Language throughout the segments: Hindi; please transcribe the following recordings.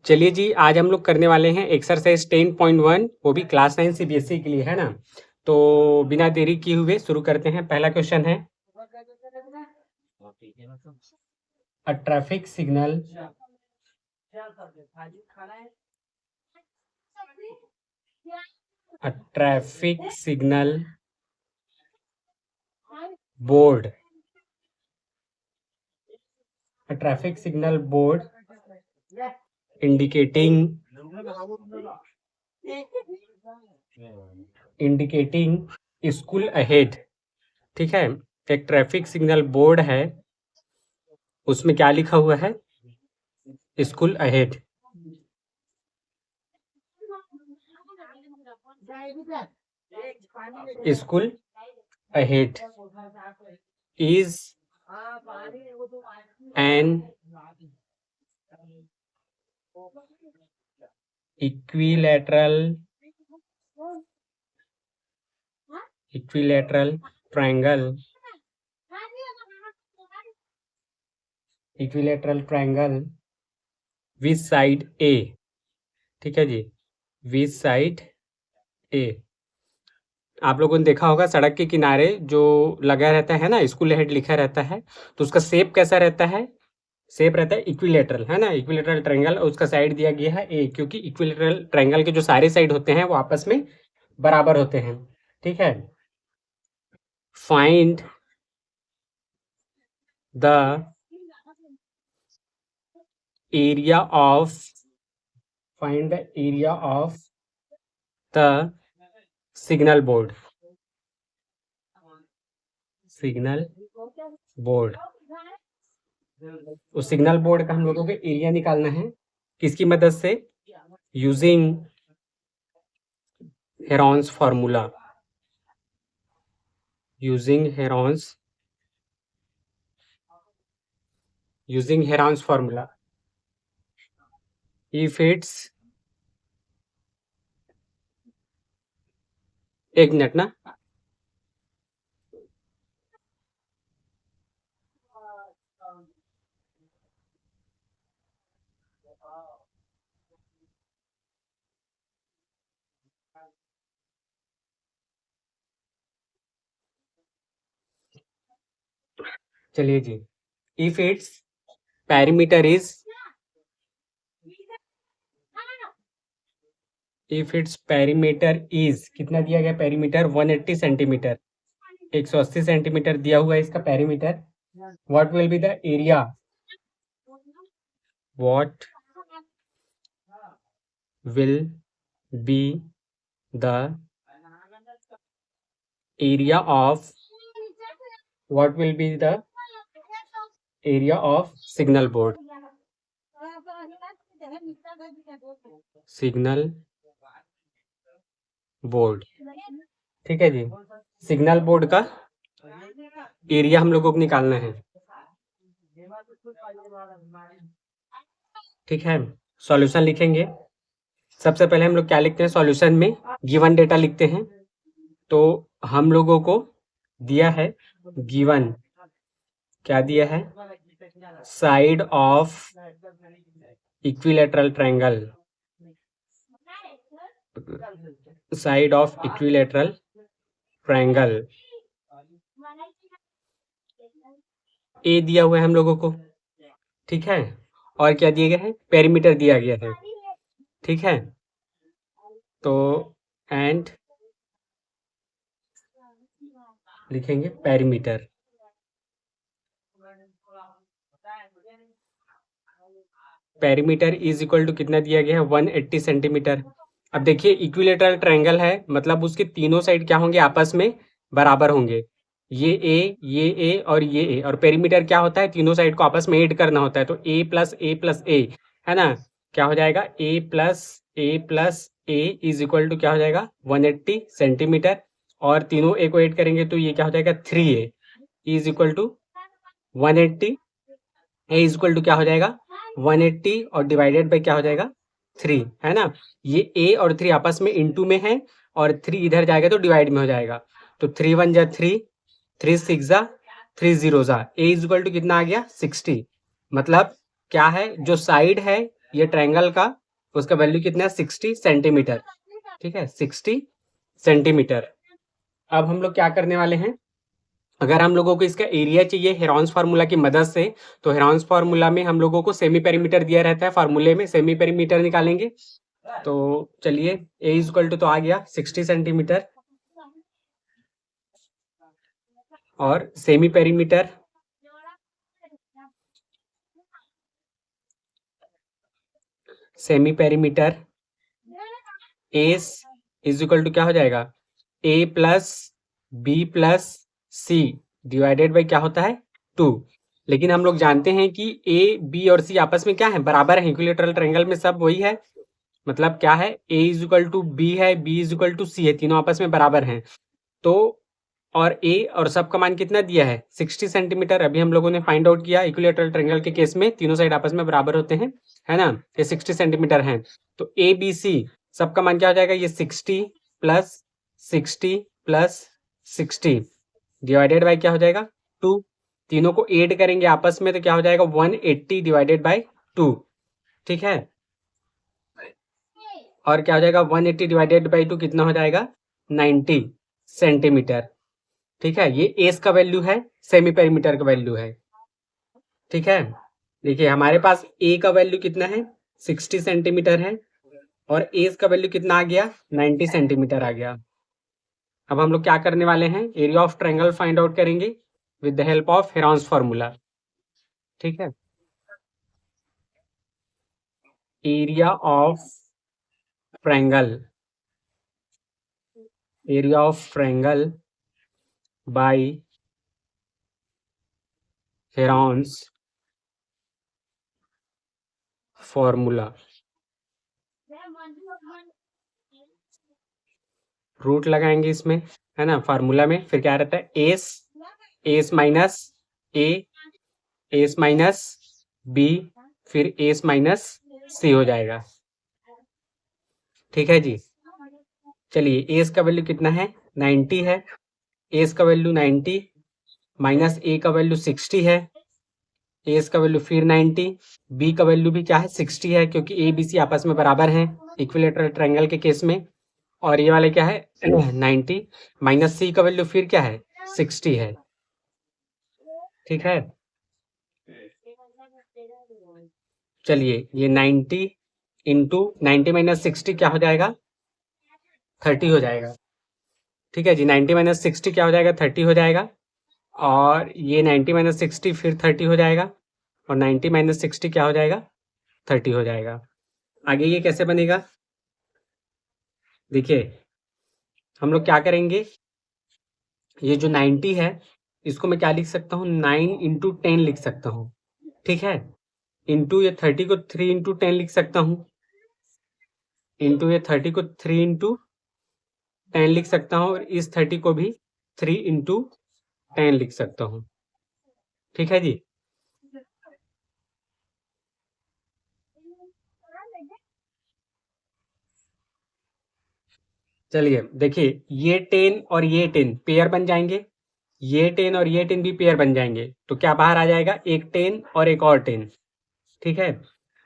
चलिए जी, आज हम लोग करने वाले हैं एक्सरसाइज 10.1, वो भी क्लास 9 सीबीएसई के लिए, है ना। तो बिना देरी किए हुए शुरू करते हैं। पहला क्वेश्चन है, a traffic signal board a traffic signal board indicating school ahead. ठीक है, एक ट्रैफिक सिग्नल बोर्ड है, उसमें क्या लिखा हुआ है? School ahead. School ahead is an equilateral triangle with side A। ठीक है जी, with side A। आप लोगों ने देखा होगा सड़क के किनारे जो लगा रहता है ना, स्कूल हेड लिखा रहता है, तो उसका शेप कैसा रहता है? शेप रहता है इक्विलेटरल, है ना, इक्विलेटरल ट्रायंगल। और उसका साइड दिया गया है ए, क्योंकि इक्विलेटरल ट्रायंगल के जो सारे साइड होते हैं वो आपस में बराबर होते हैं। ठीक है, find the area of the signal board. उस सिग्नल बोर्ड का हम लोगों को एरिया निकालना है। किसकी मदद से? Using Heron's formula. using Heron's formula. If it's एक मिनट ना, चलिए जी। इफ इट्स पैरीमीटर इज कितना दिया गया? पैरीमीटर 180 सेंटीमीटर, 180 सेंटीमीटर दिया हुआ है इसका perimeter. What will be the area? What will be the area of signal board? ठीक है जी, सिग्नल बोर्ड का एरिया हम लोगों को निकालना है। ठीक है, सॉल्यूशन लिखेंगे। सबसे पहले हम लोग क्या लिखते हैं? सॉल्यूशन में गिवन डेटा लिखते हैं। तो हम लोगों को दिया है गिवन, क्या दिया है? साइड ऑफ इक्विलेटरल ट्रायंगल, ए दिया हुआ है हम लोगों को। ठीक है, और क्या दिया गया है? पेरीमीटर दिया गया है। ठीक है, तो एंड लिखेंगे perimeter. Perimeter is equal to कितना दिया गया है? 180 सेंटीमीटर। अब देखिए, इक्विलेटरल ट्रायंगल है, मतलब उसके तीनों साइड क्या होंगे? आपस में बराबर होंगे। ये ए और ये ए। और पेरीमीटर क्या होता है? तीनों साइड को आपस में ऐड करना होता है। तो ए प्लस ए, है ना, क्या हो जाएगा? A plus A is equal to क्या हो जाएगा? 180 सेंटीमीटर। और तीनों ए को ऐड करेंगे तो ये क्या हो जाएगा? 3a is equal to 180। A is equal to क्या हो जाएगा? 180 और डिवाइडेड बाई क्या हो जाएगा? 3, है ना। ये a और 3 आपस में इनटू में है, और 3 इधर जाएगा तो डिवाइड में हो जाएगा। तो 3 1 जा 3, 3 6 जा 3 0 जा। a इज इक्वल टू कितना आ गया? 60। मतलब क्या है? जो साइड है ये ट्रायंगल का उसका वैल्यू कितना है 60 सेंटीमीटर। ठीक है, 60 सेंटीमीटर। अब हम लोग क्या करने वाले हैं, अगर हम लोगों को इसका एरिया चाहिए हेरॉन्स फार्मूला की मदद से, तो हेरॉन्स फार्मूला में हम लोगों को सेमी पेरीमीटर दिया रहता है, फार्मूले में सेमी पेरीमीटर निकालेंगे। तो चलिए ए इक्वल टू तो आ गया 60 सेंटीमीटर, और semi perimeter S is equal to क्या हो जाएगा, A plus B plus C divided by क्या होता है 2। लेकिन हम लोग जानते हैं कि ए बी और सी आपस में क्या है, बराबर है। इक्विलेटरल ट्रायंगल में सब वही है, मतलब क्या है, ए इज इक्वल टू बी है, बी इज इक्वल टू सी है, तीनों आपस में बराबर हैं। तो और ए और सब का मान कितना दिया है 60 सेंटीमीटर। अभी हम लोगों ने फाइंड आउट किया इक्विलेटरल ट्रायंगल के केस में तीनों साइड आपस में बराबर होते हैं, है ना। ये 60 सेंटीमीटर है, तो ए बी सी सबका मान क्या हो जाएगा, ये 60 प्लस 60 प्लस 60 डिवाइडेड बाय क्या हो जाएगा 2। तीनों को ऐड करेंगे आपस में तो क्या हो जाएगा 180 डिवाइडेड बाय 2। ठीक है, और क्या हो जाएगा 180 डिवाइडेड बाई 2 कितना हो जाएगा 90 सेंटीमीटर। ठीक है, ये एस का वैल्यू है, सेमी पेरीमीटर का वैल्यू है। ठीक है, देखिए हमारे पास ए का वैल्यू कितना है 60 सेंटीमीटर है, और एस का वैल्यू कितना आ गया 90 सेंटीमीटर आ गया। अब हम लोग क्या करने वाले हैं, area of triangle find out करेंगे with the help of Heron's formula. ठीक है, area of triangle by Heron's formula, root लगाएंगे इसमें, है ना, फार्मूला में। फिर क्या रहता है S minus A, S minus B, फिर एस माइनस सी हो जाएगा। ठीक है जी, चलिए एस का वैल्यू कितना है 90 है, एस का वैल्यू 90 माइनस ए का वैल्यू 60 है, एस का वैल्यू फिर 90, बी का वैल्यू भी क्या है 60 है, क्योंकि ए बी सी आपस में बराबर हैं इक्विलेटरल ट्रायंगल के केस में। और ये वाले क्या है 90 माइनस सी का वैल्यू फिर क्या है 60 है। ठीक है, चलिए ये 90 इंटू 90 माइनस 60 क्या हो जाएगा 30 हो जाएगा। ठीक है जी, 90 माइनस 60 क्या हो जाएगा 30 हो जाएगा, और ये 90 माइनस 60 फिर 30 हो जाएगा, और 90 माइनस 60 क्या हो जाएगा 30 हो जाएगा। आगे ये कैसे बनेगा, देखिए हम लोग क्या करेंगे, ये जो 90 है इसको मैं क्या लिख सकता हूँ 9 इंटू 10 लिख सकता हूँ। ठीक है, इंटू ये 30 को 3 इंटू 10 लिख सकता हूँ, इंटू ये 30 को 3 इंटू 10 लिख सकता हूँ, और इस 30 को भी 3 इंटू 10 लिख सकता हूँ। ठीक है जी, चलिए देखिए ये 10 और ये 10 पेयर बन जाएंगे, ये 10 और ये 10 भी पेयर बन जाएंगे, तो क्या बाहर आ जाएगा एक 10 और एक और 10। ठीक है,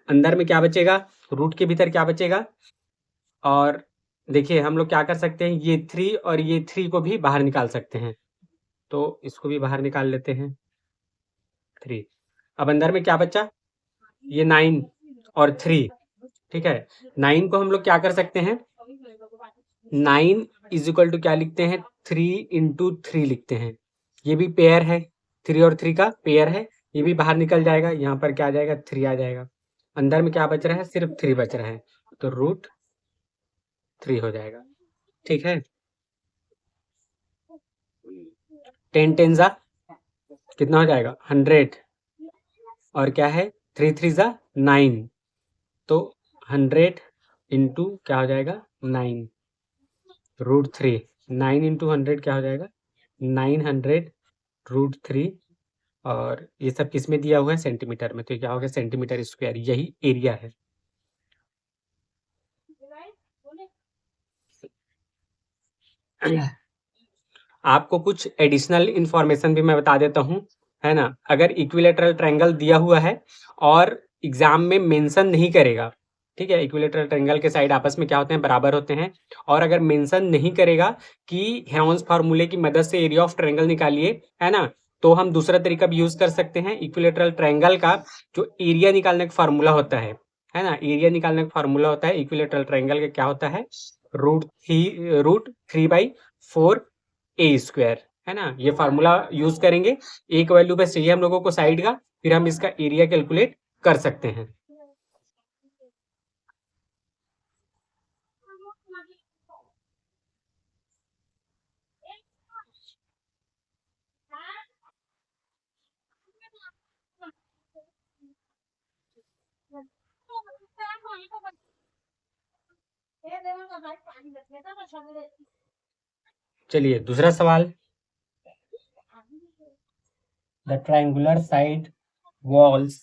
अंदर में क्या बचेगा, रूट के भीतर क्या बचेगा, और देखिए हम लोग क्या कर सकते हैं, ये 3 और ये 3 को भी बाहर निकाल सकते हैं, तो इसको भी बाहर निकाल लेते हैं 3। अब अंदर में क्या बचा, ये 9 और 3। ठीक है, 9 को हम लोग क्या कर सकते हैं, 9 इज इक्वल टू क्या लिखते हैं 3 इंटू 3 लिखते हैं, ये भी पेयर है, 3 और 3 का पेयर है, ये भी बाहर निकल जाएगा, यहाँ पर क्या आ जाएगा 3 आ जाएगा। अंदर में क्या बच रहा है, सिर्फ 3 बच रहा है, तो रूट 3 हो जाएगा। ठीक है, 10 10 जा कितना हो जाएगा 100, और क्या है 3 3 जा 9, तो 100 इंटू क्या हो जाएगा 9 रूट 3, 9 इंटू 100 क्या हो जाएगा 900 रूट 3, और ये सब किस में दिया हुआ है सेंटीमीटर में, तो क्या हो गया सेंटीमीटर स्क्वायर, यही एरिया है। आपको कुछ एडिशनल इंफॉर्मेशन भी मैं बता देता हूँ, है ना। अगर इक्विलेटरल ट्रायंगल दिया हुआ है और एग्जाम में मेंशन नहीं करेगा, ठीक है। इक्विलेटरल ट्रायंगल के साइड आपस में क्या होते हैं, बराबर होते हैं। और अगर मेंशन नहीं करेगा कि हेरोन्स फार्मूले की मदद से एरिया ऑफ ट्रायंगल निकालिए, है ना, तो हम दूसरा तरीका भी यूज कर सकते हैं। इक्विलेटरल ट्रायंगल का जो एरिया निकालने का फार्मूला होता है ना, एरिया निकालने का फार्मूला होता है इक्विलेटरल ट्रायंगल का, क्या होता है, √3/4 ए स्क्वायर, है ना। ये फार्मूला यूज करेंगे, एक वैल्यू बस चाहिए हम लोगों को साइड का, फिर हम इसका एरिया कैलकुलेट कर सकते हैं। चलिए दूसरा सवाल, the triangular side walls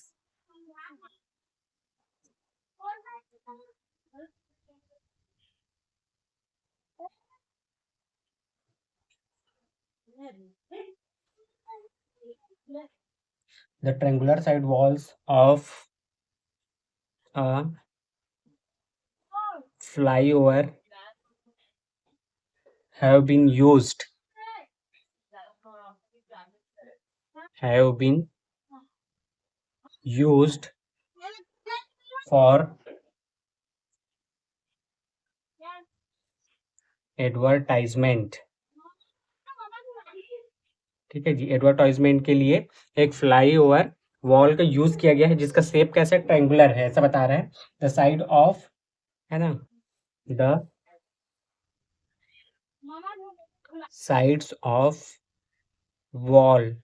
the triangular side walls of a flyover have been used for advertisement, ठीक है जी। एडवर्टाइजमेंट के लिए एक फ्लाईओवर वॉल का यूज किया गया है जिसका शेप कैसा, ट्रायंगुलर है, ऐसा बता रहा है। द साइड ऑफ, है ना, the sides of wall,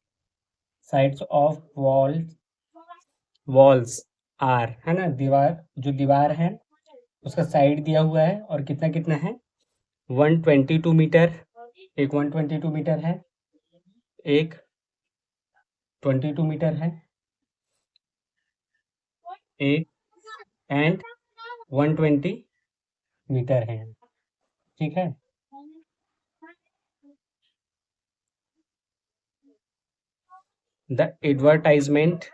sides of walls are, है ना, दीवार, जो दीवार है उसका साइड दिया हुआ है, और कितना कितना है, 122 मीटर, एक 122 मीटर है, एक 22 मीटर है, एक एंड 120 मीटर है, ठीक है। The advertisement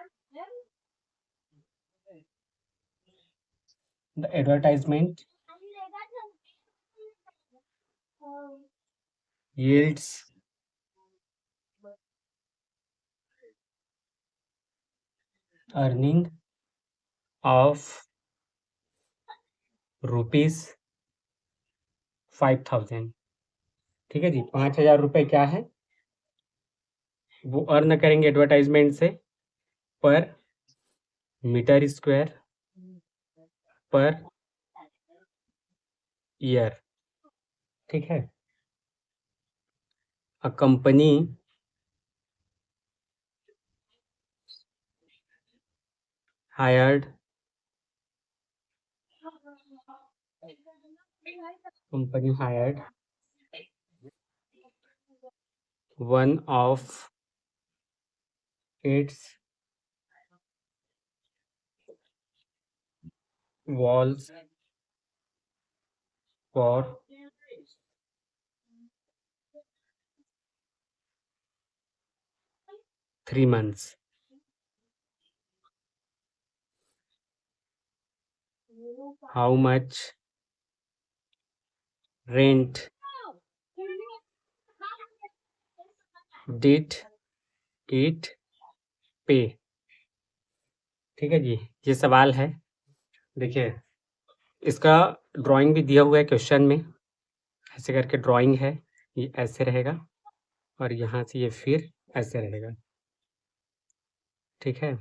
yields earning of ₹5,000, ठीक है जी। 5,000 रुपए क्या है, वो अर्न करेंगे एडवर्टाइजमेंट से पर मीटर स्क्वायर पर ईयर, ठीक है। A company hired one of its walls for 3 months. How much rent did it pay? ठीक है जी, ये सवाल है। देखिए इसका ड्राइंग भी दिया हुआ है क्वेश्चन में, ऐसे करके ड्राइंग है, ये ऐसे रहेगा और यहाँ से ये फिर ऐसे रहेगा, ठीक है।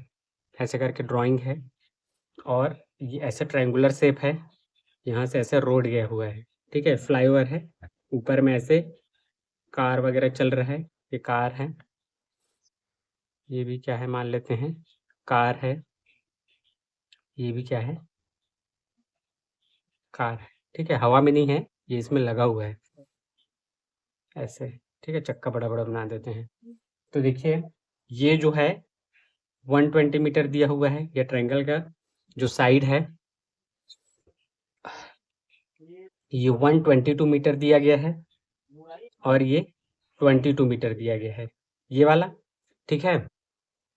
ऐसे करके ड्राइंग है और ये ऐसे ट्रायंगुलर शेप है, यहाँ से ऐसे रोड गया हुआ है, ठीक है। फ्लाईओवर है, ऊपर में ऐसे कार वगैरह चल रहा है, ये कार है, ये भी क्या है मान लेते हैं, कार है, ये भी क्या है, कार है, ठीक है। हवा में नहीं है, ये इसमें लगा हुआ है ऐसे, ठीक है। चक्का बड़ा बड़ा बना देते हैं। तो देखिए ये जो है 120 मीटर दिया हुआ है, ये ट्रायंगल का जो साइड है ये 122 मीटर दिया गया है और ये 22 मीटर दिया गया है, ये वाला, ठीक है।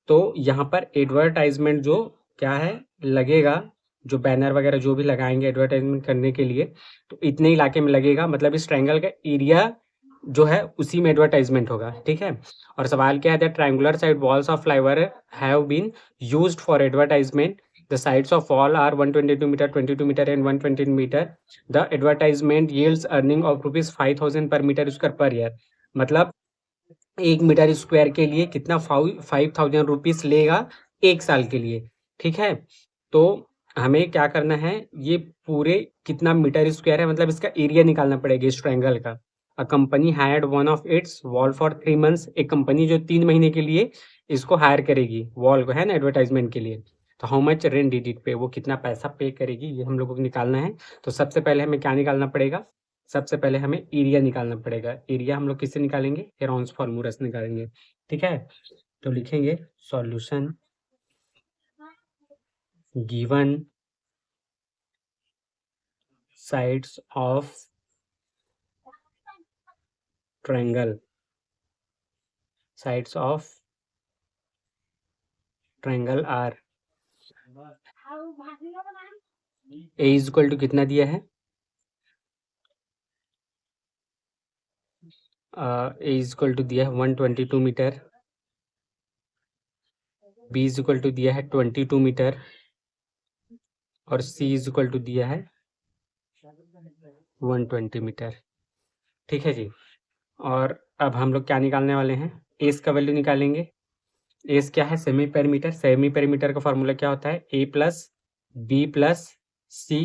तो यहाँ पर एडवर्टाइजमेंट जो क्या है लगेगा, जो बैनर वगैरह जो भी लगाएंगे एडवर्टाइजमेंट करने के लिए, तो इतने इलाके में लगेगा, मतलब इस ट्रायंगल का एरिया जो है उसी में एडवर्टाइजमेंट होगा। ठीक है, और सवाल क्या है, the triangular side walls of flyover have been used for advertisement, the sides of wall are 122 metre, 22 metre and 120 metre, the advertisement yields earning of ₹5,000 per metre square per year. मतलब 1 मीटर स्क्वायर के लिए कितना 5,000 रुपीज लेगा 1 साल के लिए। ठीक है, तो हमें क्या करना है, ये पूरे कितना मीटर स्क्वायर है, मतलब इसका एरिया निकालना पड़ेगा इस ट्रायंगल का। A company hired one of it's wall for 3 months, एक कंपनी जो 3 महीने के लिए इसको हायर करेगी, वॉल को, है ना, एडवर्टाइजमेंट के लिए। तो how much rent did it पे, वो कितना पैसा पे करेगी, ये हम लोगों को निकालना है। तो सबसे पहले हमें क्या निकालना पड़ेगा, सबसे पहले हमें एरिया निकालना पड़ेगा। एरिया हम लोग किससे निकालेंगे, हेरॉन्स फार्मूला से निकालेंगे। ठीक है, तो लिखेंगे solution given sides of triangle, sides of triangle are A is equal to कितना दिया है, ए इज इक्वल टू दिया है 122 metre, B is equal to दिया है 22 मीटर, और सी इज इक्वल टू दिया है 120 मीटर। ठीक है जी, और अब हम लोग क्या निकालने वाले हैं, एस का वैल्यू निकालेंगे। एस क्या है, सेमी पेरीमीटर। सेमी पेरीमीटर का फॉर्मूला क्या होता है, A plus B plus C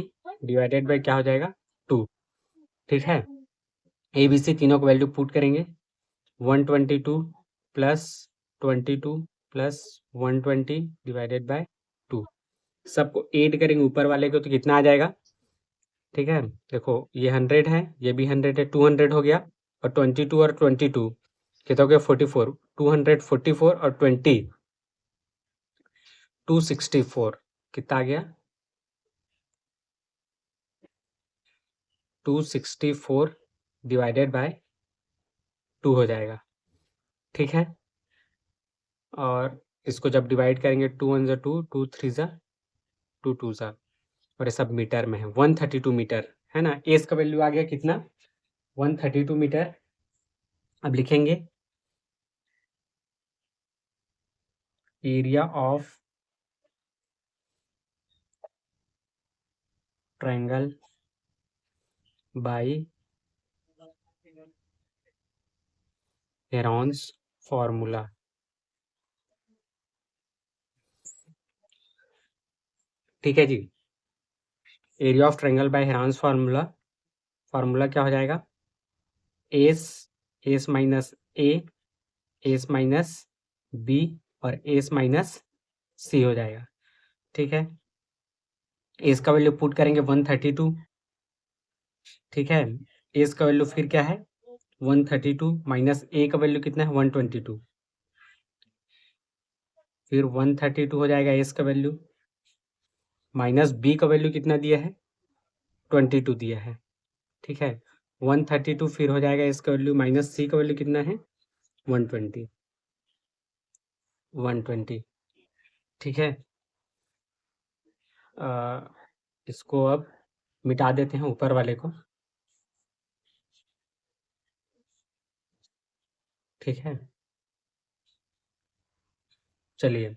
divided by क्या हो जाएगा 2। ठीक है, ए बी सी तीनों को वैल्यू पुट करेंगे, 122 प्लस 22 प्लस 120 डिवाइडेड बाय 2, सबको ऐड करेंगे ऊपर वाले को तो कितना आ जाएगा। ठीक है, देखो ये 100 है, ये भी 100 है, 200 हो गया, और 22 और 22 कितना हो गया 44, 244 और 20 264, कितना आ गया 264 डिवाइडेड बाय 2 हो जाएगा। ठीक है, और इसको जब डिवाइड करेंगे 2 1 ज़ा 2, 2 3 ज़ा 2 2 ज़ा, और ये सब मीटर में है, 132 मीटर, है ना। एस का वैल्यू आ गया कितना 132 मीटर। अब लिखेंगे area of triangle by Heron's formula. ठीक है जी, area of triangle by Heron's formula, formula क्या हो जाएगा, S, S minus A, S minus B और एस माइनस सी हो जाएगा। ठीक है, एस का वैल्यू पुट करेंगे 132। ठीक है, एस का वैल्यू फिर क्या है 132 माइनस ए का वैल्यू कितना है 122, फिर 132 हो जाएगा एस का वैल्यू, माइनस बी का वैल्यू कितना दिया है 22 दिया है। ठीक है, 132 फिर हो जाएगा एस का वैल्यू, माइनस सी का वैल्यू कितना है 120, 120। ठीक है, इसको अब मिटा देते हैं ऊपर वाले को। ठीक है, चलिए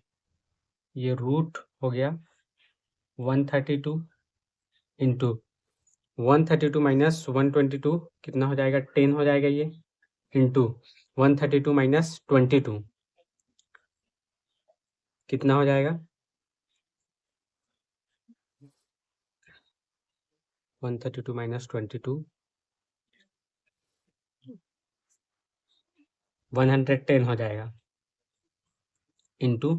ये रूट हो गया 132 इंटू 132 माइनस 122 कितना हो जाएगा 10 हो जाएगा ये, इंटू 132 माइनस 22 कितना हो जाएगा 132 माइनस 22 110 हो जाएगा, इंटू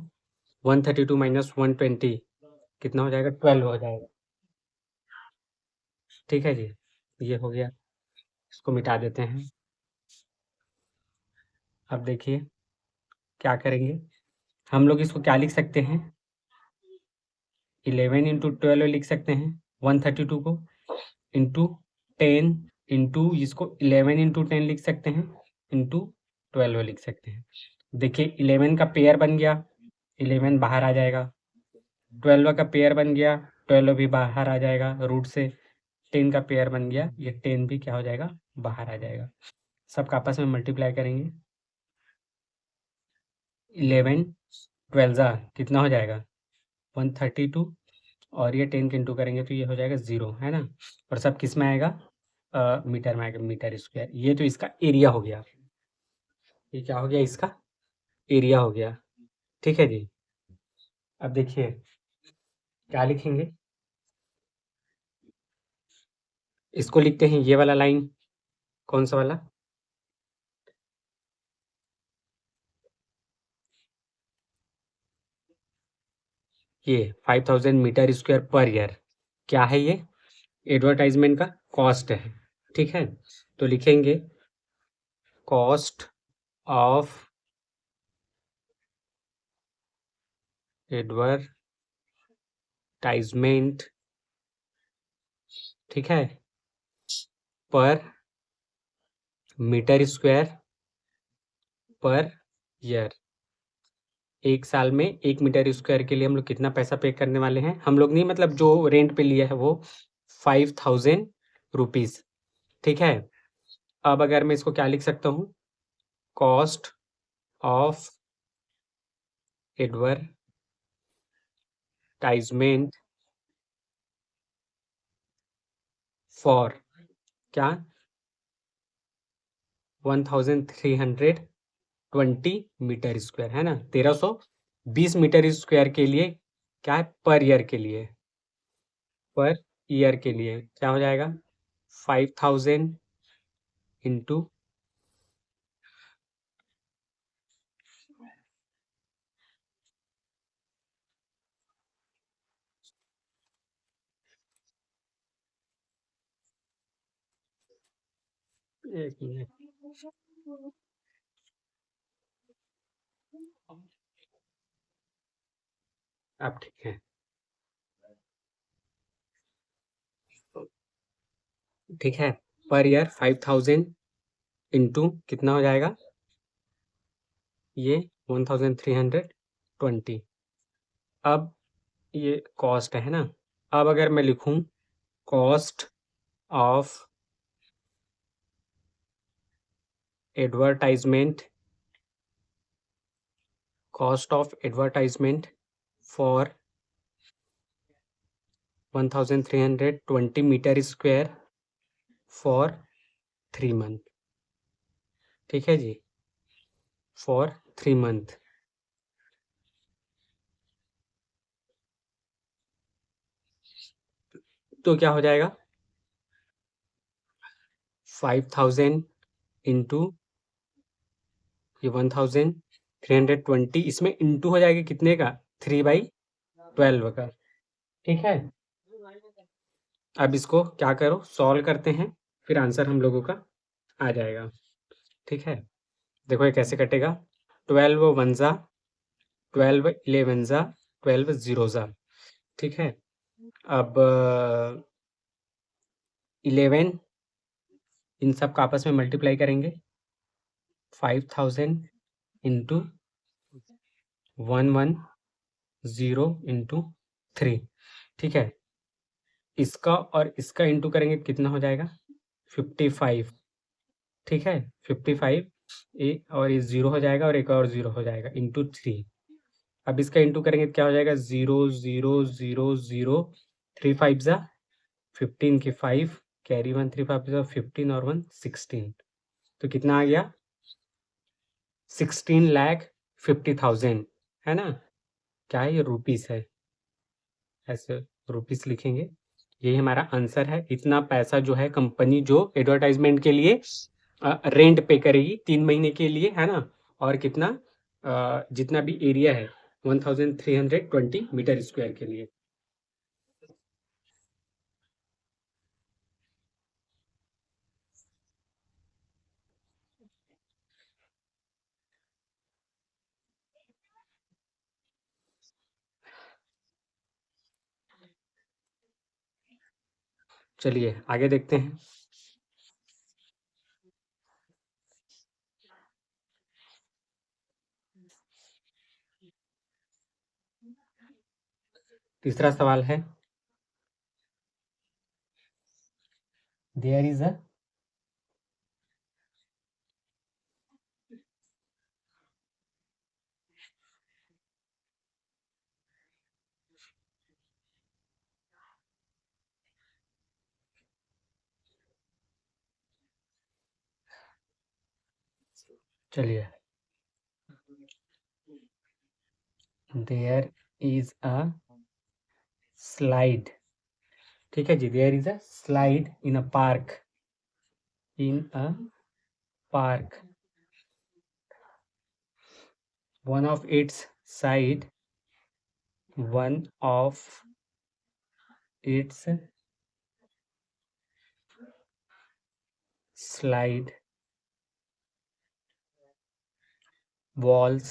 132 माइनस 120 कितना हो जाएगा 12 हो जाएगा। ठीक है जी, ये हो गया, इसको मिटा देते हैं। अब देखिए क्या करेंगे, हम लोग इसको क्या लिख सकते हैं 11 इंटू 12 लिख सकते हैं 132 को, इंटू 10 इंटू इसको 11 इंटू 10 लिख सकते हैं, इंटू 12 लिख सकते हैं। देखिए 11 का पेयर बन गया, 11 बाहर आ जाएगा, 12 का पेयर बन गया, 12 भी बाहर आ जाएगा रूट से। 10 का पेयर बन गया, ये 10 भी क्या हो जाएगा, बाहर आ जाएगा। सबका आपस में मल्टीप्लाई करेंगे, 11 12 जा कितना हो जाएगा, 132। और ये 10 के इंटू करेंगे तो ये हो जाएगा 0, है ना। और सब किस में आएगा, मीटर में आएगा, मीटर स्क्वायर। ये तो इसका एरिया हो गया। ये क्या हो गया, इसका एरिया हो गया। ठीक है जी। अब देखिए क्या लिखेंगे, इसको लिखते हैं ये वाला लाइन। कौन सा वाला, ये 5000 मीटर स्क्वायर पर ईयर। क्या है ये, एडवर्टाइजमेंट का कॉस्ट है। ठीक है, तो लिखेंगे कॉस्ट ऑफ एडवर्टाइजमेंट, ठीक है, पर मीटर स्क्वायर पर ईयर। एक साल में 1 मीटर स्क्वायर के लिए हम लोग कितना पैसा पे करने वाले हैं, हम लोग नहीं, मतलब जो रेंट पे लिया है वो 5000 रुपीज। ठीक है, अब अगर मैं इसको क्या लिख सकता हूँ, कॉस्ट ऑफ एडवर्टाइजमेंट फॉर क्या, 1320 मीटर स्क्वायर, है ना, 1320 मीटर स्क्वायर के लिए, क्या है, पर ईयर के लिए, पर ईयर के लिए क्या हो जाएगा, 5000 इंटू, एक मिनट, अब ठीक है, ठीक है, पर ईयर 5000 इंटू कितना हो जाएगा, ये 1320। अब ये कॉस्ट है ना। अब अगर मैं लिखूं cost of advertisement, cost of advertisement for 1320 metre square for 3 month. ठीक है जी, फॉर 3 मंथ। तो क्या हो जाएगा, 5000 इंटू ये 1320, इसमें इंटू हो जाएगा कितने का, 3/12 का। ठीक है, अब इसको क्या करो, सॉल्व करते हैं, फिर आंसर हम लोगों का आ जाएगा। ठीक है, देखो ये कैसे कटेगा, 12 वन ज़ा 12, 11 ज़ा 12, 0 ज़ा। ठीक है, अब 11 इन सब का आपस में मल्टीप्लाई करेंगे, 5000 इंटू 110 इंटू 3। ठीक है, इसका और इसका इंटू करेंगे कितना हो जाएगा, 55। ठीक है, 55, और ये 0 हो जाएगा और एक और 0 हो जाएगा, इंटू 3। अब इसका इंटू करेंगे तो क्या हो जाएगा, 0 0 0 0, 3 5 ज़ा 15 की 5, कैरी 1, 3 5 ज़ा 15 और 1 16। तो कितना आ गया, 16,50,000, है ना। क्या है ये, रुपीस है, ऐसे रुपीस लिखेंगे। यही हमारा आंसर है। इतना पैसा जो है कंपनी जो एडवर्टाइजमेंट के लिए रेंट पे करेगी 3 महीने के लिए, है ना। और कितना, जितना भी एरिया है 1320 मीटर स्क्वायर के लिए। चलिए आगे देखते हैं। तीसरा सवाल है, देयर इज अ चलिए, देयर इज अ स्लाइड, ठीक है जी, there is a slide in a park, in a park, one of its side one of its slide walls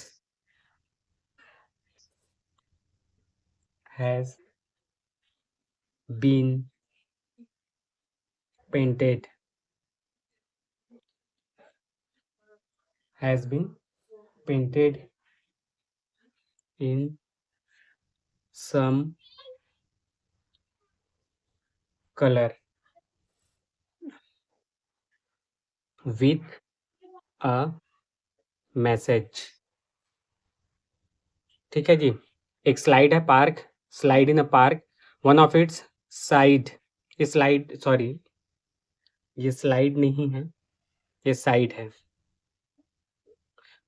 has been painted, has been painted in some color with a message, ठीक है जी। एक स्लाइड है park, slide in a park, one of its side, ये स्लाइड सॉरी ये स्लाइड नहीं है, ये साइड है।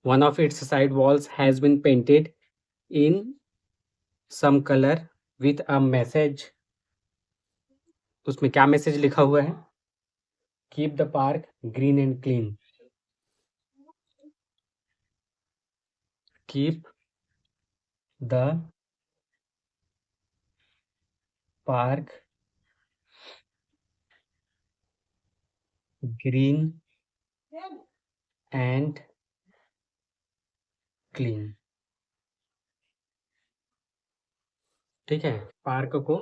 One of its side walls has been painted in some colour with a message, उसमें क्या मैसेज लिखा हुआ है? Keep the park green and clean, keep the park green and clean, ठीक है। पार्क को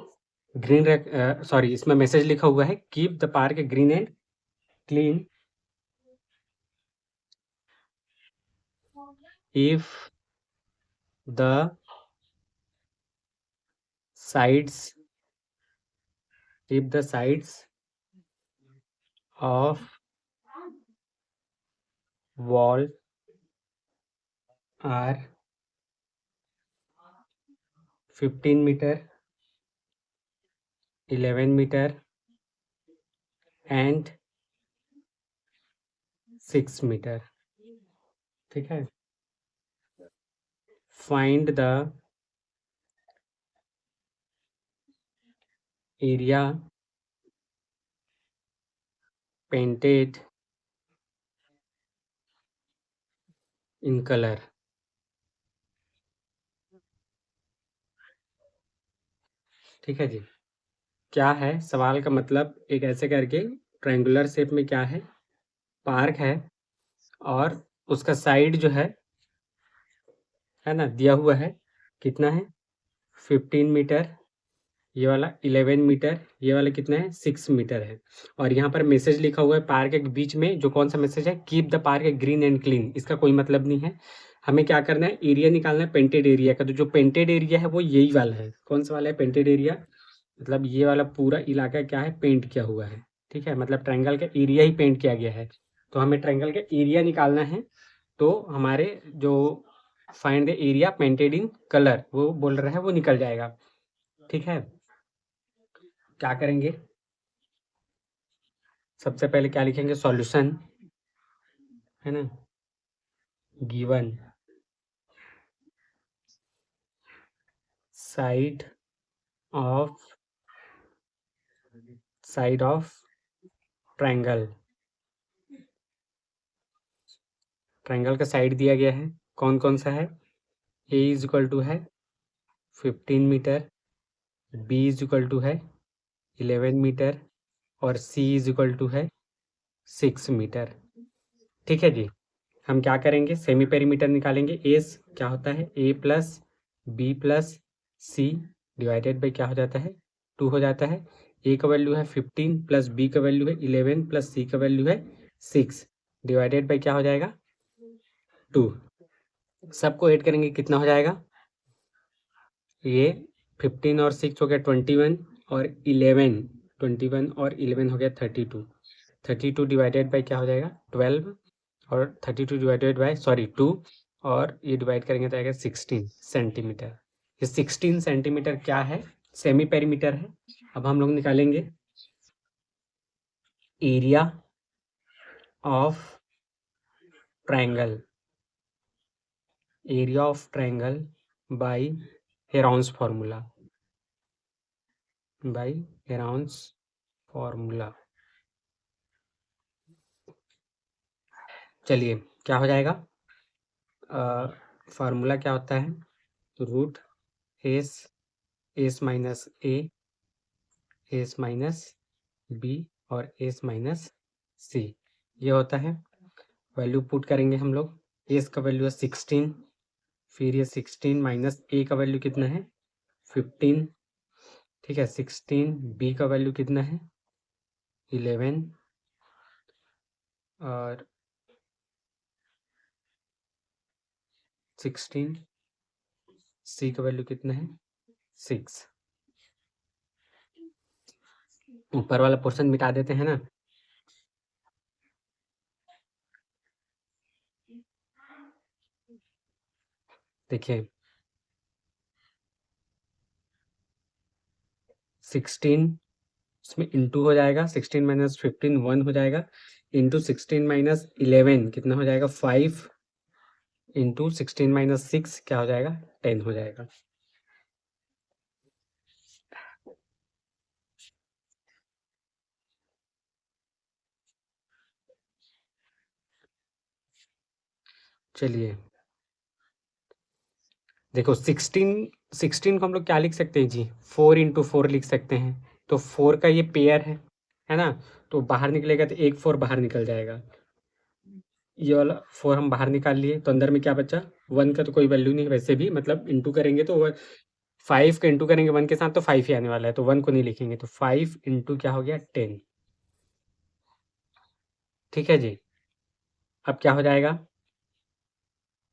ग्रीन रख, सॉरी इसमें मैसेज लिखा हुआ है keep the park green and clean if the sides, if the sides of wall are 15 meter, 11 meter and 6 meter, ठीक है। Find the area painted in colour, ठीक है जी। क्या है सवाल का मतलब, एक ऐसे करके ट्रायंगुलर शेप में क्या है, पार्क है और उसका साइड जो है ना, दिया हुआ है, कितना है 15 मीटर, ये वाला 11 मीटर, ये वाला कितना है 6 मीटर है। और यहाँ पर मैसेज लिखा हुआ है पार्क के बीच में, जो कौन सा मैसेज है, keep the park green and clean, इसका कोई मतलब नहीं है। हमें क्या करना है, एरिया निकालना है पेंटेड एरिया का, तो जो पेंटेड एरिया है वो यही वाला है, कौन सा वाला है पेंटेड एरिया, मतलब ये वाला पूरा इलाका क्या है पेंट किया हुआ है, ठीक है, मतलब ट्रायंगल का एरिया ही पेंट किया गया है। तो हमें ट्रायंगल का एरिया निकालना है, तो हमारे जो find the area painted in colour वो बोल रहा है वो निकल जाएगा, ठीक है। क्या करेंगे, सबसे पहले क्या लिखेंगे, सॉल्यूशन, है ना, given side of triangle, triangle का साइड दिया गया है, कौन कौन सा है, ए इज इक्वल टू है 15 metre, B is equal to है 11 मीटर और सी इज इक्वल टू है 6 मीटर, ठीक है जी। हम क्या करेंगे, सेमी पेरीमीटर निकालेंगे, एस क्या होता है A plus B plus C divided by क्या हो जाता है 2 हो जाता है। ए का वैल्यू है 15 प्लस बी का वैल्यू है 11 प्लस सी का वैल्यू है 6 डिवाइडेड बाई क्या हो जाएगा 2, सबको ऐड करेंगे कितना हो जाएगा, ये 15 और 6 हो गया 21 और 11, 21 और 11 हो गया 32। 32 डिवाइडेड बाई क्या हो जाएगा 12 और 32 डिवाइडेड बाई 2 और ये डिवाइड करेंगे तो आएगा 16 सेंटीमीटर। ये 16 सेंटीमीटर क्या है, सेमी पेरीमीटर है। अब हम लोग निकालेंगे area of triangle, area of triangle by Heron's formula, by Heron's formula. चलिए क्या हो जाएगा, फार्मूला क्या होता है, root S, S minus A, S minus B और एस माइनस सी, ये होता है। वैल्यू पुट करेंगे हम लोग, एस का वैल्यू है 16, फिर ये 16 माइनस ए का वैल्यू कितना है 15, ठीक है 16, बी का वैल्यू कितना है 11 और 16, सी का वैल्यू कितना है 6। ऊपर वाला पोर्शन मिटा देते हैं ना। देखिए 16 इसमें इंटू हो जाएगा, 16 माइनस 15 1 हो जाएगा, इंटू 16 माइनस 11 कितना हो जाएगा 5, इंटू 16 माइनस 6 क्या हो जाएगा 10 हो जाएगा। चलिए देखो 16 को हम लोग क्या लिख सकते हैं जी, 4 इंटू 4 लिख सकते हैं। तो 4 का ये पेयर है ना, तो बाहर निकलेगा तो एक 4 बाहर निकल जाएगा, ये वाला 4 हम बाहर निकाल लिए, तो अंदर में क्या बचा 1 का तो कोई वैल्यू नहीं है वैसे भी, मतलब इंटू करेंगे तो 5 का इंटू करेंगे 1 के साथ तो 5 ही आने वाला है, तो 1 को नहीं लिखेंगे, तो 5 इंटू क्या हो गया 10। ठीक है जी, अब क्या हो जाएगा,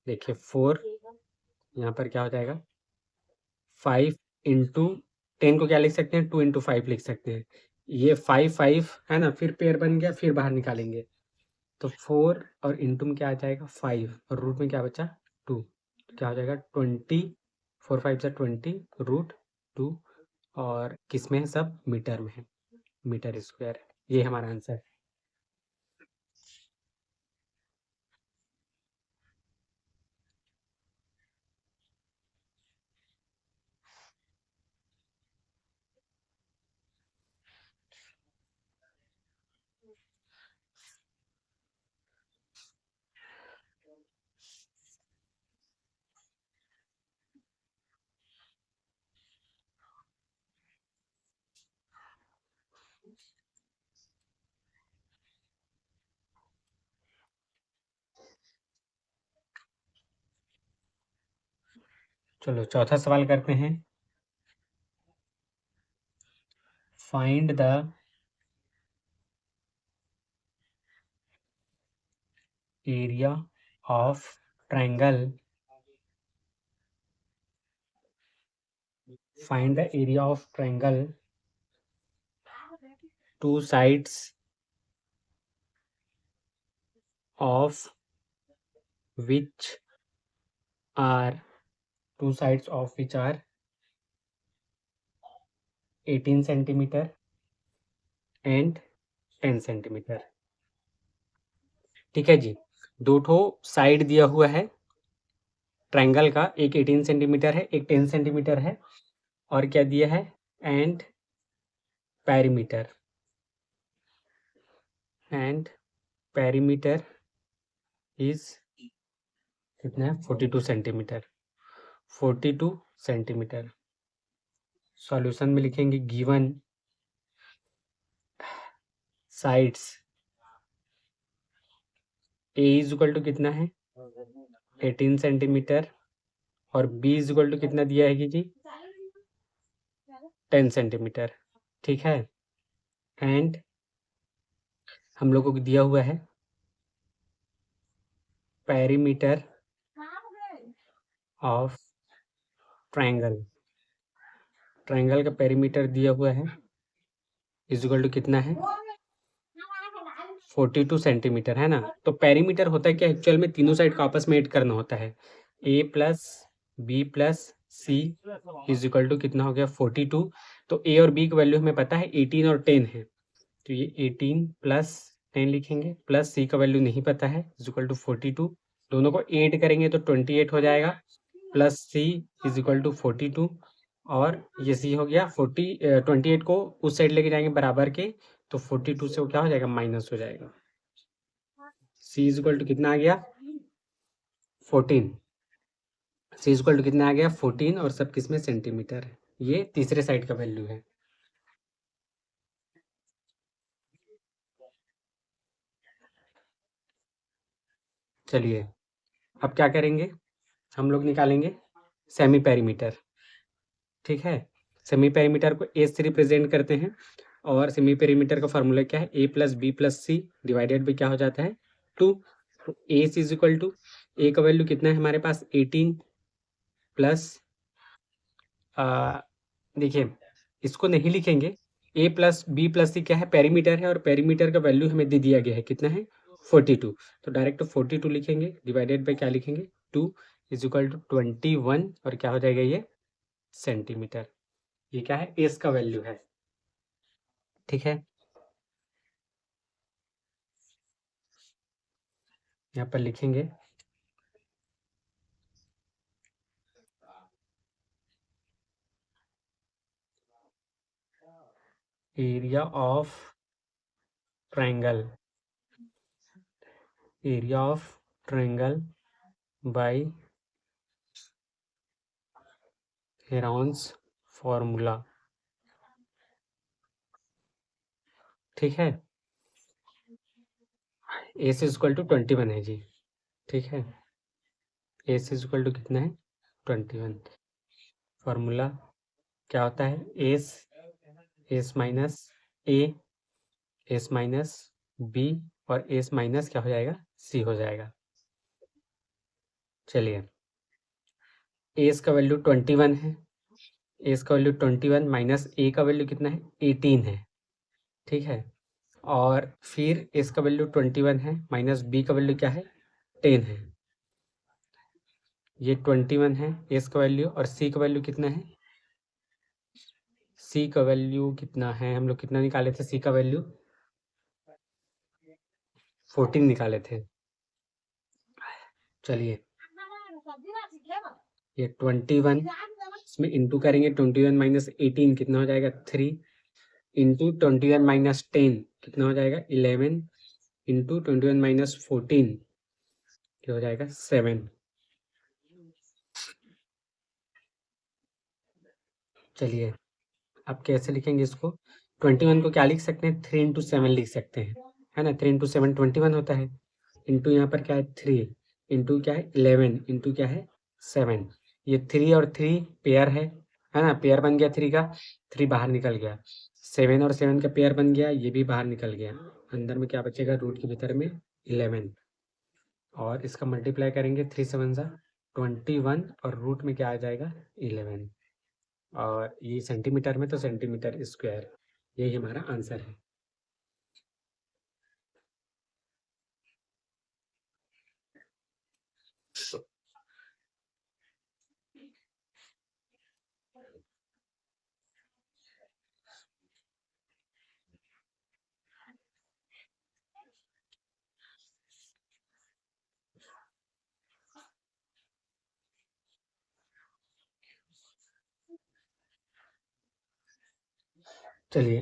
देखिए 4 यहाँ पर क्या हो जाएगा 5 इंटू 10 को क्या लिख सकते हैं 2 इंटू 5 लिख सकते हैं। ये 5 है ना, फिर पेयर बन गया, फिर बाहर निकालेंगे तो 4 और इंटू में क्या आ जाएगा 5 और रूट में क्या बचा 2, तो क्या हो जाएगा 20, 4 5 से 20 रूट 2, और किस में है सब मीटर में है, मीटर स्क्वायर, ये हमारा आंसर है। चलो चौथा सवाल करते हैं, find the area of triangle, find the area of triangle two sides of which are two sides of which are 18 centimeter and 10 centimetre. ठीक है जी, दो ठो साइड दिया हुआ है ट्रायंगल का, एक 18 सेंटीमीटर है एक 10 सेंटीमीटर है, और क्या दिया है and perimeter, and perimeter is कितना है 42 सेंटीमीटर, 42 सेंटीमीटर। सॉल्यूशन में लिखेंगे given sides A is equal to कितना है 18 सेंटीमीटर और बी इज इक्वल टू कितना दिया है कि जी 10 सेंटीमीटर। ठीक है, एंड हम लोगों को दिया हुआ है पेरीमीटर ऑफ ट्रायंगल, ट्रायंगल का पेरीमीटर दिया हुआ है इज इक्वल टू कितना है 42 सेंटीमीटर, है ना। तो पेरीमीटर होता है क्या, एक्चुअल में तीनों साइड को आपस में ऐड करना होता है। A plus B plus C is equal to कितना हो गया 42। तो ए और बी की वैल्यू हमें पता है 18 और 10 है, तो ये 18 प्लस 10 लिखेंगे, प्लस सी का वैल्यू नहीं पता है इज इक्वल टू 42। दोनों को ऐड करेंगे तो 28 हो जाएगा, plus C is equal to 42। और ये सी हो गया 28 को उस साइड लेके जाएंगे बराबर के, तो 42 से वो क्या हो जाएगा माइनस हो जाएगा। सी इज इक्वल टू कितना आ गया 14। सी इज इक्वल टू कितना आ गया 14, और सब किस में सेंटीमीटर है। ये तीसरे साइड का वैल्यू है। चलिए अब क्या करेंगे, हम लोग निकालेंगे सेमी पेरीमीटर। ठीक है, सेमी पेरीमीटर को ए से रिप्रेजेंट करते हैं, और सेमी पेरीमीटर का फॉर्मूला क्या है, A plus B plus C divided by क्या हो जाता है 2। A is equal to, A का वैल्यू कितना है हमारे पास 18 प्लस, देखिए इसको नहीं लिखेंगे, ए प्लस बी प्लस सी क्या है पेरीमीटर है, और पेरीमीटर का वैल्यू हमें दे दिया गया है कितना है 42। तो डायरेक्ट 42 लिखेंगे, डिवाइडेड बाई क्या लिखेंगे 2 इज इक्वल टू 21, और क्या हो जाएगा ये सेंटीमीटर। ये क्या है एस का वैल्यू है। ठीक है, यहाँ पर लिखेंगे area of triangle, area of triangle by Heron's formula. ठीक है, एस इज इक्वल टू 21 है जी। ठीक है, एस इज इक्वल टू कितना है 21। फॉर्मूला क्या होता है S, S minus A, S minus B, और एस माइनस क्या हो जाएगा सी हो जाएगा। चलिए एस का वैल्यू 21 है, एस का वैल्यू 21 माइनस ए का वैल्यू कितना है 18 है। ठीक है, और फिर एस का वैल्यू 21 है माइनस बी का वैल्यू क्या है 10 है। ये 21 है एस का वैल्यू, और सी का वैल्यू कितना है, सी का वैल्यू कितना है, हम लोग कितना निकाले थे सी का वैल्यू 14 निकाले थे। चलिए ये 21 इसमें इंटू करेंगे, 21 माइनस 18 कितना हो जाएगा 3, इंटू 21 माइनस 10 कितना हो जाएगा 11, इंटू 21 माइनस 14 क्या हो जाएगा 7। चलिए अब कैसे लिखेंगे इसको, 21 को क्या लिख सकते हैं 3 इंटू 7 लिख सकते हैं, है ना। 3 इंटू 7 21 होता है, इंटू यहाँ पर क्या है 3, इंटू क्या है 11, इंटू क्या है 7। ये 3 और 3 पेयर है ना, पेयर बन गया 3 का, 3 बाहर निकल गया, 7 और 7 का पेयर बन गया, ये भी बाहर निकल गया। अंदर में क्या बचेगा रूट के भीतर में 11, और इसका मल्टीप्लाई करेंगे 3 7 सा 21, और रूट में क्या आ जाएगा 11, और ये सेंटीमीटर में तो सेंटीमीटर स्क्वायर, यही हमारा आंसर है। चलिए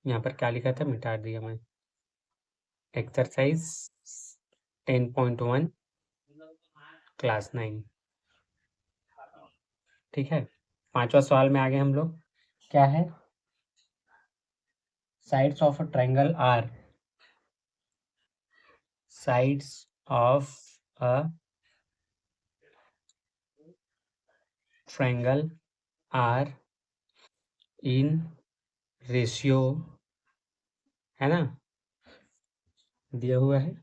यहाँ पर क्या लिखा था मिटा दिया मैं, एक्सरसाइज 10.1 क्लास 9। ठीक है, पांचवा सवाल में आगे हम लोग क्या है, sides of a triangle are, sides of a triangle are in ratio, है ना, दिया हुआ है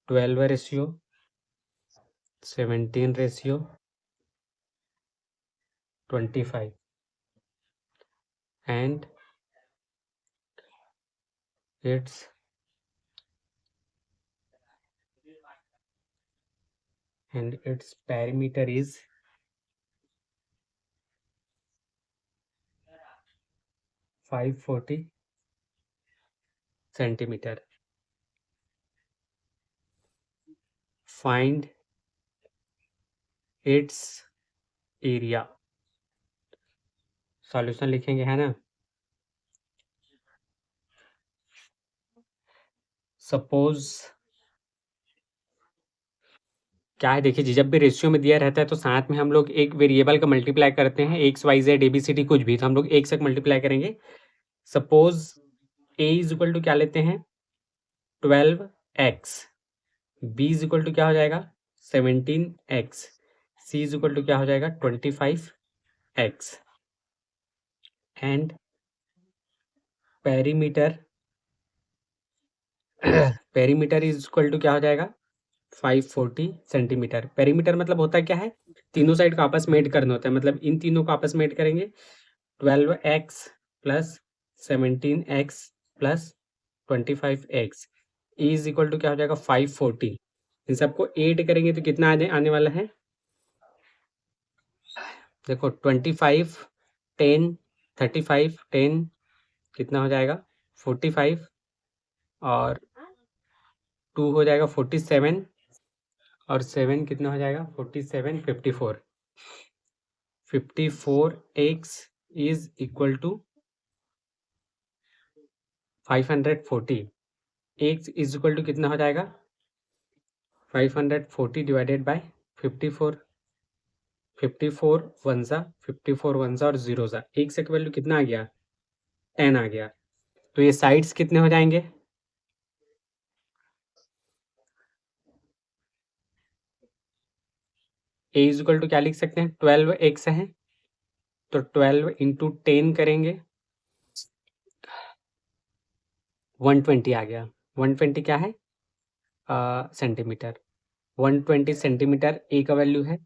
12 ratio, 17 ratio, 25 and its perimeter is 540 centimeter. Find its area. Solution लिखेंगे, है ना। सपोज क्या है, देखिए जी, जब भी रेशियो में दिया रहता है तो साथ में हम लोग एक वेरिएबल का मल्टीप्लाई करते हैं, एक्स वाई जेड ABCD कुछ भी, तो हम लोग एक से मल्टीप्लाई करेंगे। Suppose a is equal to क्या लेते हैं 12x, b is equal to क्या हो जाएगा 17x, c is equal to क्या हो जाएगा 25x and perimeter perimeter is equal to क्या हो जाएगा 540 सेंटीमीटर। पेरीमीटर मतलब होता है क्या है, तीनों साइड को आपस में ऐड करना होता है, मतलब इन तीनों को आपस में ऐड करेंगे 12x plus 17x plus 25x is equal to क्या हो जाएगा 540। इन सबको ऐड करेंगे तो कितना आने वाला है, देखो 25 10 35 10 कितना हो जाएगा 45 और 2 हो जाएगा 47 और 7 कितना हो जाएगा 47 54x is equal to 540। x is equal to कितना हो जाएगा 540 डिवाइडेड बाय 54, 54 1 और 0 x का वैल्यू कितना आ गया 10 आ गया। तो ये साइड्स कितने हो जाएंगे, a इज इक्वल टू क्या लिख सकते हैं 12x है, तो 12 इंटू 10 करेंगे 120 आ गया। 120 क्या है सेंटीमीटर, 120 सेंटीमीटर a का वैल्यू है।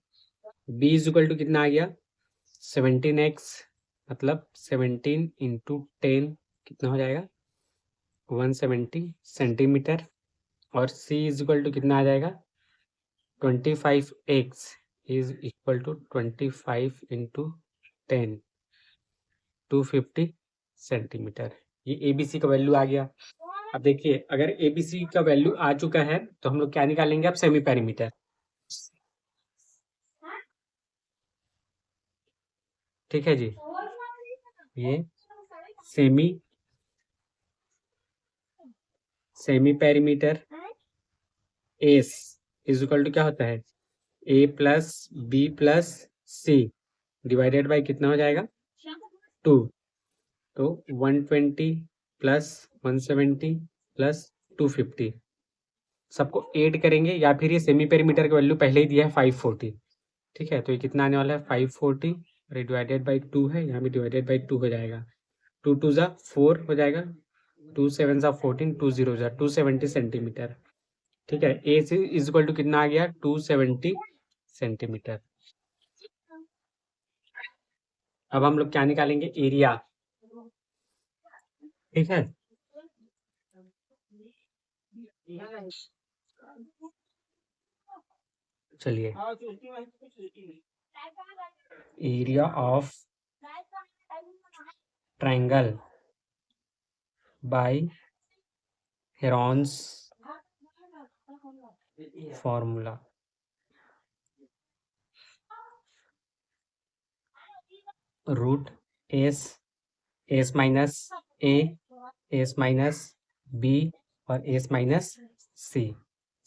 b इज इक्वल टू कितना आ गया 17x, मतलब 17 इंटू 10 कितना हो जाएगा 170 सेंटीमीटर और c इज इक्वल टू कितना आ जाएगा 25x is equal to 25 into 10 250 centimetre. ये ABC का वैल्यू आ गया। अब देखिए अगर ABC का वैल्यू आ चुका है तो हम लोग क्या निकालेंगे अब सेमी पेरीमीटर। ठीक है जी, ये semi perimeter S is equal to क्या होता है a plus B plus C divided by कितना हो जाएगा 2, तो 120 प्लस 170 प्लस 250 सबको ऐड करेंगे, या फिर ये सेमी पेरीमीटर का वैल्यू पहले ही दिया है 540। ठीक है, तो ये कितना आने वाला है 540 और डिवाइडेड बाई 2 है, यहाँ भी डिवाइडेड बाई 2 हो जाएगा, 2 2 जा 4 हो जाएगा, 2 7 जा 14, 2 0 जा 270 सेंटीमीटर। ठीक है, ए इज इक्वल टू कितना आ गया 270 सेंटीमीटर। अब हम लोग क्या निकालेंगे एरिया। ठीक है, चलिए area of triangle by Heron's formula. Root S minus S minus B और एस माइनस सी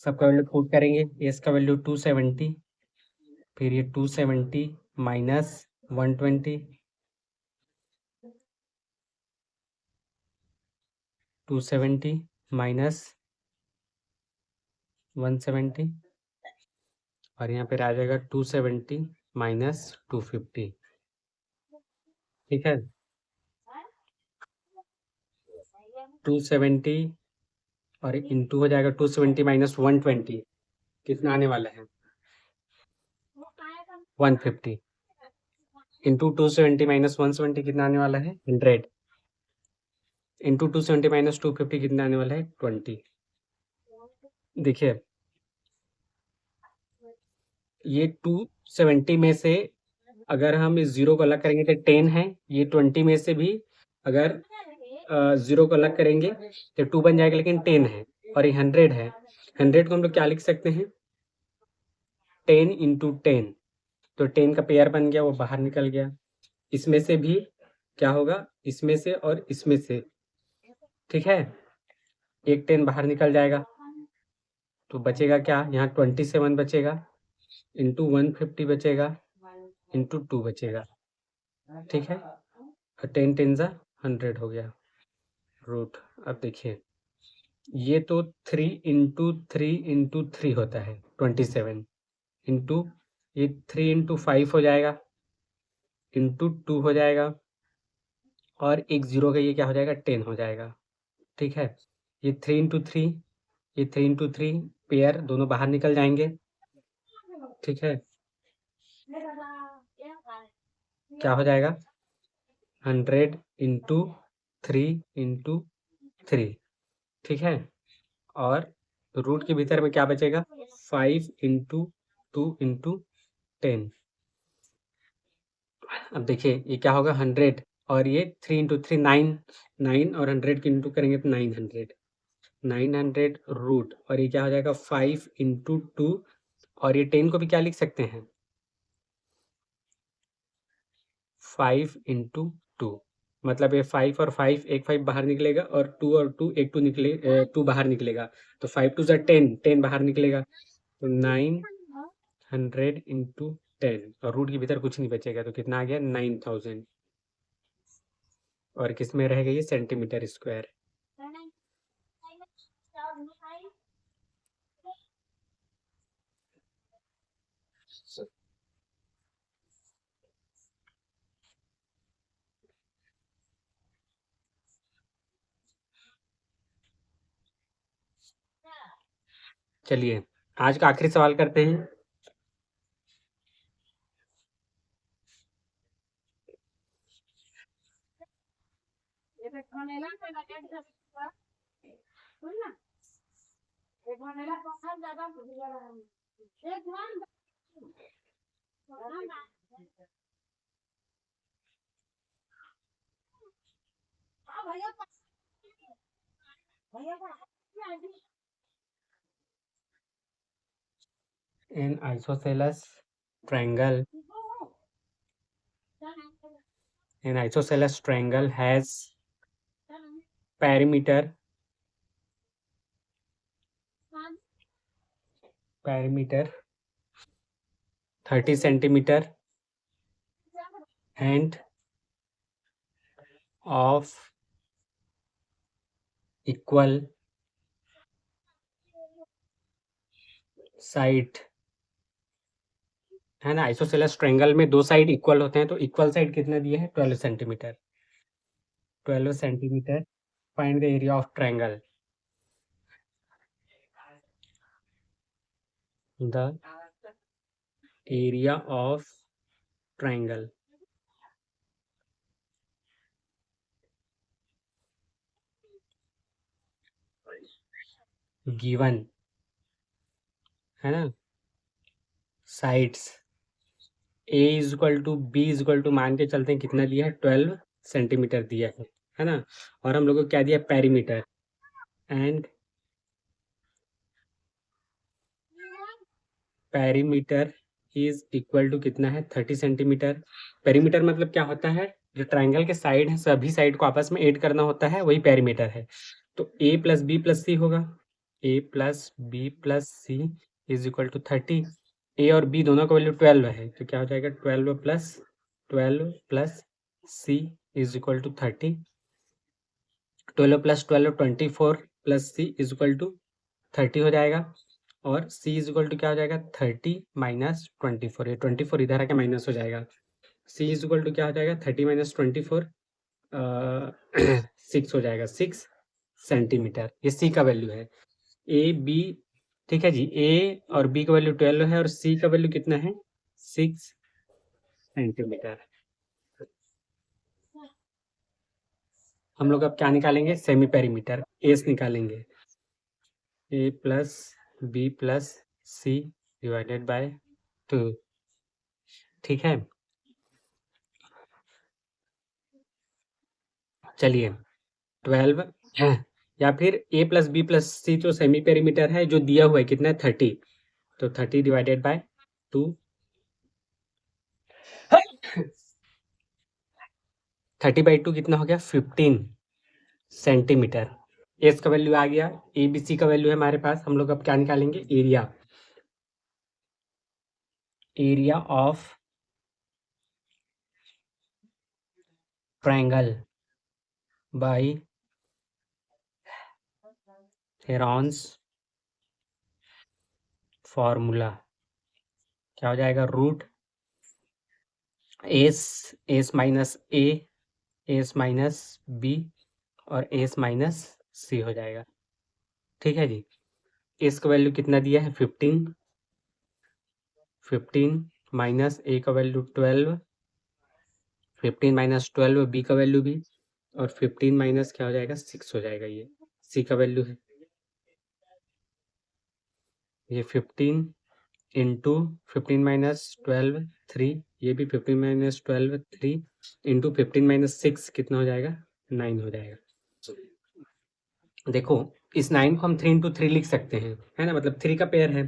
सबका वैल्यू पुट करेंगे। एस का वैल्यू 270, फिर ये 270 माइनस 120, 270 माइनस 170 और यहाँ पे आ जाएगा 270 माइनस 250। ठीक है, 270 और इंटू हो जाएगा 270 माइनस 120 कितना आने वाला है 150। इंटू 270 माइनस 170 कितना आने वाला है 100 इंटू 270 माइनस 250 कितना आने वाला है 20। देखिए ये 270 में से अगर हम इस जीरो को अलग करेंगे तो 10 है, ये 20 में से भी अगर जीरो को अलग करेंगे तो 2 बन जाएगा, लेकिन 10 है और ये 100 है। 100 को हम लोग क्या लिख सकते हैं 10 इंटू 10, तो 10 का पेयर बन गया, वो बाहर निकल गया। इसमें से भी क्या होगा, इसमें से और इसमें से, ठीक है, एक 10 बाहर निकल जाएगा तो बचेगा क्या, यहाँ 27 बचेगा इंटू 150 बचेगा इंटू 2 बचेगा, ठीक है, और 10 10 जा 100 हो गया रूट। अब देखिए ये तो 3 होता है 27 इंटू ये 3 × 5 हो जाएगा इंटू 2 हो जाएगा और एक जीरो का ये क्या हो जाएगा 10 हो जाएगा, ठीक है। ये 3 × 3, ये 3 × 3 पेयर दोनों बाहर निकल जाएंगे, ठीक है, क्या हो जाएगा 100 इंटू 3 × 3, ठीक है, और रूट के भीतर में क्या बचेगा 5 इंटू 2 × 10। अब देखिए ये क्या होगा 100 और ये 3 × 3 9, 9 और 100 की इंटू करेंगे तो 900 रूट, और ये क्या हो जाएगा 5 इंटू 2, और ये 10 को भी क्या लिख सकते हैं 5 इंटू 2, मतलब ये 5 और 5 एक 5 बाहर निकलेगा और 2 और 2 एक 2 निकले 2 बाहर निकलेगा, तो 5 2 10 10 बाहर निकलेगा, तो 900 इंटू 10 और रूट के भीतर कुछ नहीं बचेगा, तो कितना आ गया 9000, और किस में रह गई सेंटीमीटर स्क्वायर। चलिए आज का आखिरी सवाल करते हैं। An isosceles triangle has perimeter 30 centimeter and of equal side, है ना। आइसोसेलेस ट्रायंगल में दो साइड इक्वल होते हैं, तो इक्वल साइड कितना दिया है 12 centimetre. 12 centimetre. Find the area of triangle. The area of triangle given, है ना। Sides A is equal to B is equal to मान के चलते हैं कितना दिया है 12 सेंटीमीटर दिया है ना। और हम लोग को क्या दिया perimeter, and perimeter is equal to कितना है 30 सेंटीमीटर। पेरीमीटर मतलब क्या होता है, जो ट्रायंगल के साइड है सभी साइड को आपस में ऐड करना होता है, वही पेरीमीटर है। तो A plus B plus C होगा, A plus B plus C is equal to 30। A और बी दोनों का वैल्यू 12 है, तो क्या हो जाएगा 12 plus C is equal to 30। 12 plus 12 24 plus C is equal to 30 हो जाएगा, और c इज इक्वल टू क्या हो जाएगा 30 माइनस 24, ये 24 इधर आके माइनस हो जाएगा। c इज इक्वल टू क्या हो जाएगा 30 माइनस 24 6 हो जाएगा, 6 सेंटीमीटर, ये c का वैल्यू है। ए बी, ठीक है जी, a और b का वैल्यू 12 है और c का वैल्यू कितना है 6 सेंटीमीटर। हम लोग अब क्या निकालेंगे, सेमी पेरीमीटर एस निकालेंगे, A plus B plus C divided by 2। ठीक है, चलिए 12 है, या फिर A plus B plus C जो सेमी पेरीमीटर है जो दिया हुआ है कितना है 30, तो 30 डिवाइडेड बाय 2, 30/2 कितना हो गया 15 सेंटीमीटर। एस का वैल्यू आ गया, ए बी सी का वैल्यू है हमारे पास। हम लोग अब क्या निकालेंगे, area, area of triangle by Heron's formula क्या हो जाएगा, root S, S minus A, S minus B और एस माइनस सी हो जाएगा। ठीक है जी, एस का वैल्यू कितना दिया है 15, 15 माइनस ए का वैल्यू 12, 15 माइनस 12 बी का वैल्यू भी, और 15 माइनस क्या हो जाएगा 6 हो जाएगा, ये सी का वैल्यू है। ये 15 इंटू 15 माइनस 12 3, ये भी 15 माइनस 12 3 इंटू 15 माइनस 6 कितना हो जाएगा 9 हो जाएगा। देखो इस 9 को हम 3 इंटू 3 लिख सकते हैं, है ना, मतलब 3 का पेयर है,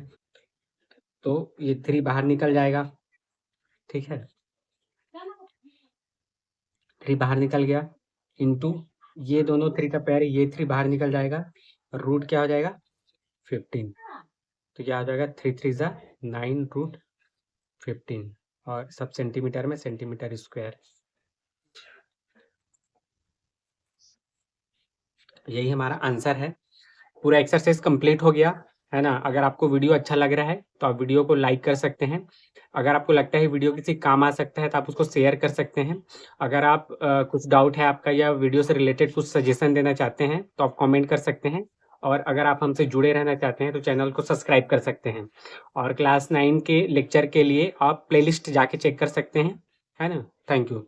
तो ये 3 बाहर निकल जाएगा। ठीक है, 3 बाहर निकल गया, इंटू ये दोनों 3 का पेयर है, ये 3 बाहर निकल जाएगा, रूट क्या हो जाएगा 15, तो क्या हो जाएगा 3 3 ज़ा 9 रूट 15, और सब सेंटीमीटर में सेंटीमीटर स्क्वायर। यही हमारा आंसर है। पूरा एक्सरसाइज कंप्लीट हो गया है ना। अगर आपको वीडियो अच्छा लग रहा है तो आप वीडियो को लाइक कर सकते हैं। अगर आपको लगता है वीडियो किसी काम आ सकता है तो आप उसको शेयर कर सकते हैं। अगर आप कुछ डाउट है आपका या वीडियो से रिलेटेड कुछ सजेशन देना चाहते हैं तो आप कमेंट कर सकते हैं। और अगर आप हमसे जुड़े रहना चाहते हैं तो चैनल को सब्सक्राइब कर सकते हैं। और क्लास 9 के लेक्चर के लिए आप प्लेलिस्ट जाके चेक कर सकते हैं, है ना। Thank you.